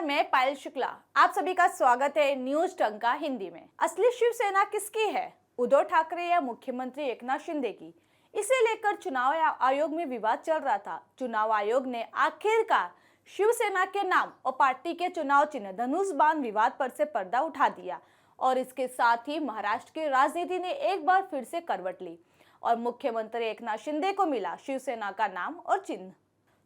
नमस्कार, मैं पायल शुक्ला। आप सभी का स्वागत है न्यूज टंका हिंदी में। असली शिवसेना किसकी है, उद्धव ठाकरे या मुख्यमंत्री एकनाथ शिंदे की? इसे लेकर चुनाव आयोग में विवाद चल रहा था। चुनाव आयोग ने आखिरकार शिवसेना के नाम और पार्टी के चुनाव चिन्ह धनुष बाण विवाद पर से पर्दा उठा दिया और इसके साथ ही महाराष्ट्र की राजनीति ने एक बार फिर से करवट ली और मुख्यमंत्री एकनाथ शिंदे को मिला शिवसेना का नाम और चिन्ह।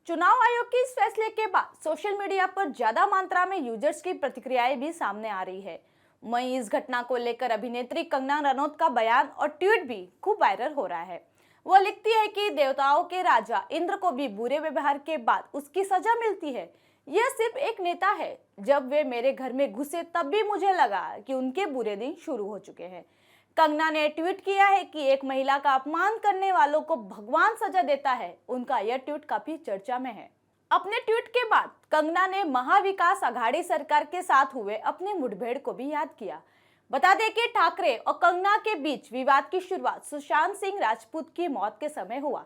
चुनाव आयोग के इस फैसले के बाद सोशल मीडिया पर ज्यादा मात्रा में यूजर्स की प्रतिक्रियाएं भी सामने आ रही है। वहीं इस घटना को लेकर अभिनेत्री कंगना रनौत का बयान और ट्वीट भी खूब वायरल हो रहा है। वो लिखती है कि देवताओं के राजा इंद्र को भी बुरे व्यवहार के बाद उसकी सजा मिलती है। यह सिर्फ एक नेता है। जब वे मेरे घर में घुसे तब भी मुझे लगा कि उनके बुरे दिन शुरू हो चुके हैं। कंगना ने ट्वीट किया है कि एक महिला का अपमान करने वालों को भगवान सजा देता है। उनका यह ट्वीट काफी चर्चा में है। अपने ट्वीट के बाद कंगना ने महाविकास आघाड़ी सरकार के साथ हुए अपने मुठभेड़ को भी याद किया। बता दें कि ठाकरे और कंगना के बीच विवाद की शुरुआत सुशांत सिंह राजपूत की मौत के समय हुआ।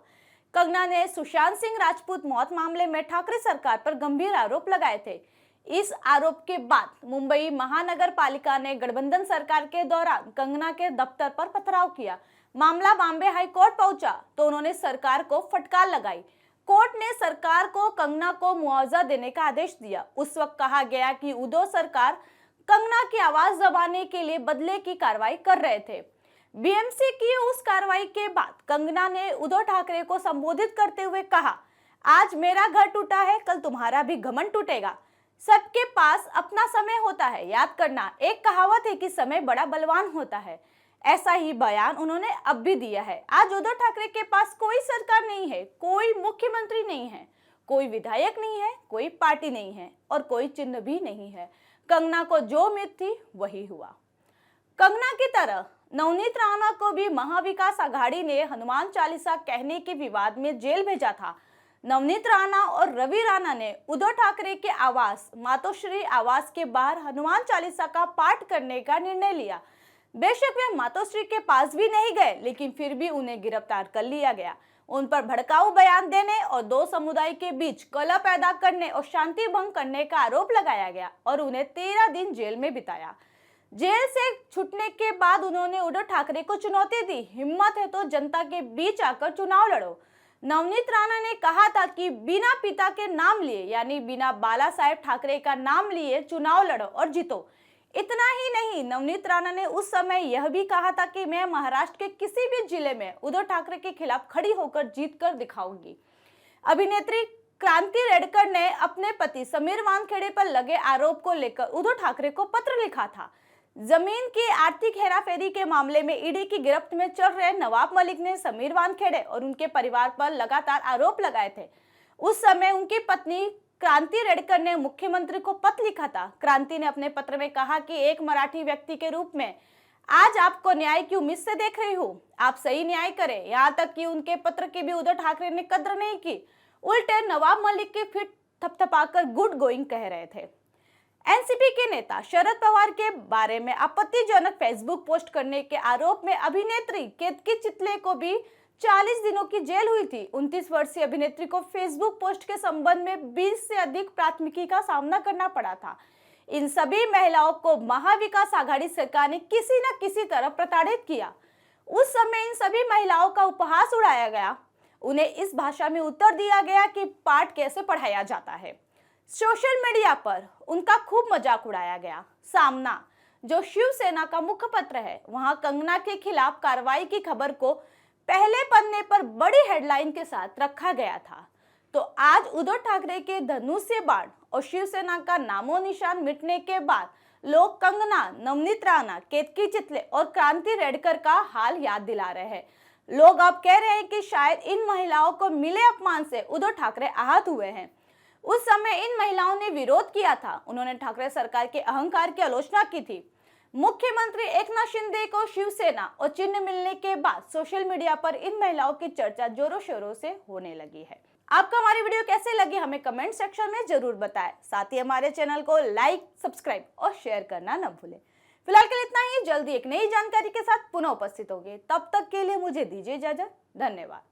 कंगना ने सुशांत सिंह राजपूत मौत मामले में ठाकरे सरकार पर गंभीर आरोप लगाए थे। इस आरोप के बाद मुंबई महानगर पालिका ने गठबंधन सरकार के दौरान कंगना के दफ्तर पर पथराव किया। मामला बॉम्बे हाई कोर्ट पहुंचा तो उन्होंने सरकार को फटकार लगाई। कोर्ट ने सरकार को कंगना को मुआवजा देने का आदेश दिया। उस वक्त कहा गया कि उद्धव सरकार कंगना की आवाज दबाने के लिए बदले की कार्रवाई कर रहे थे। बीएमसी की उस कार्रवाई के बाद कंगना ने उद्धव ठाकरे को संबोधित करते हुए कहा, आज मेरा घर टूटा है, कल तुम्हारा भी घमंड टूटेगा। सबके पास अपना समय होता है, याद करना। एक कहावत है कि समय बड़ा बलवान होता है। ऐसा ही बयान उन्होंने अब भी दिया है। आज उद्धव ठाकरे के पास कोई सरकार नहीं है, कोई मुख्यमंत्री नहीं है, कोई विधायक नहीं है, कोई पार्टी नहीं है और कोई चिन्ह भी नहीं है। कंगना को जो उम्मीद थी वही हुआ। कंगना की तरह नवनीत राणा को भी महाविकास आघाड़ी ने हनुमान चालीसा कहने के विवाद में जेल भेजा था। नवनीत राणा और रवि राणा ने उद्धव ठाकरे के आवास मातोश्री आवास के बाहर हनुमान चालीसा का पाठ करने का निर्णय लिया। बेशक वे मातोश्री के पास भी नहीं गए, लेकिन फिर भी उन्हें गिरफ्तार कर लिया गया। उन पर भड़काऊ बयान देने और दो समुदाय के बीच कलह पैदा करने और शांति भंग करने का आरोप लगाया गया और उन्हें 13 दिन जेल में बिताया। जेल से छूटने के बाद उन्होंने उद्धव ठाकरे को चुनौती दी, हिम्मत है तो जनता के बीच आकर चुनाव लड़ो। नवनीत राणा ने कहा था कि बिना पिता के नाम लिए, यानी बिना बाला साहेब ठाकरे का नाम लिए चुनाव लड़ो और जीतो। इतना ही नहीं, नवनीत राणा ने उस समय यह भी कहा था कि मैं महाराष्ट्र के किसी भी जिले में उद्धव ठाकरे के खिलाफ खड़ी होकर जीत कर दिखाऊंगी। अभिनेत्री क्रांति रेडकर ने अपने पति समीर वानखेड़े पर लगे आरोप को लेकर उद्धव ठाकरे को पत्र लिखा था। जमीन की आर्थिक हेराफेरी के मामले में ईडी की गिरफ्त में चल रहे नवाब मलिक ने समीर वानखेड़े और उनके परिवार पर लगातार आरोप लगाए थे। उस समय उनकी पत्नी क्रांति रेडकर ने मुख्यमंत्री को पत्र लिखा था। क्रांति ने अपने पत्र में कहा कि एक मराठी व्यक्ति के रूप में आज आपको न्याय की उम्मीद से देख रही हूँ। आप सही न्याय करें। यहाँ तक कि उनके पत्र की भी उद्धव ठाकरे ने कद्र नहीं की, उल्टे नवाब मलिक की फिर थपथपाकर गुड गोइंग कह रहे थे। एनसीपी के नेता शरद पवार के बारे में आपत्तिजनक फेसबुक पोस्ट करने के आरोप में अभिनेत्री केतकी चितले को भी 40 दिनों की जेल हुई थी। 29 वर्षीय अभिनेत्री को फेसबुक पोस्ट के संबंध में 20 से अधिक प्राथमिकी का सामना करना पड़ा था। इन सभी महिलाओं को महाविकास आघाड़ी सरकार ने किसी न किसी तरह प्रताड़ित किया। उस समय इन सभी महिलाओं का उपहास उड़ाया गया। उन्हें इस भाषा में उत्तर दिया गया कि पाठ कैसे पढ़ाया जाता है। सोशल मीडिया पर उनका खूब मजाक उड़ाया गया। सामना, जो शिवसेना का मुखपत्र है, वहां कंगना के खिलाफ कार्रवाई की खबर को पहले पन्ने पर बड़ी हेडलाइन के साथ रखा गया था। तो आज उद्धव ठाकरे के धनुष्य बाण और शिवसेना का नामो निशान मिटने के बाद लोग कंगना, नवनीत राणा, केतकी चितले और क्रांति रेडकर का हाल याद दिला रहे हैं। लोग अब कह रहे हैं कि शायद इन महिलाओं को मिले अपमान से उद्धव ठाकरे आहत हुए हैं। उस समय इन महिलाओं ने विरोध किया था। उन्होंने ठाकरे सरकार के अहंकार की आलोचना की थी। मुख्यमंत्री एकनाथ शिंदे को शिवसेना और चिन्ह मिलने के बाद सोशल मीडिया पर इन महिलाओं की चर्चा जोरों शोरों से होने लगी है। आपको हमारी वीडियो कैसे लगी हमें कमेंट सेक्शन में जरूर बताएं। साथ ही हमारे चैनल को लाइक, सब्सक्राइब और शेयर करना न भूलें। फिलहाल के लिए इतना ही। जल्दी एक नई जानकारी के साथ पुनः उपस्थित होंगे। तब तक के लिए मुझे दीजिए इजाजत। धन्यवाद।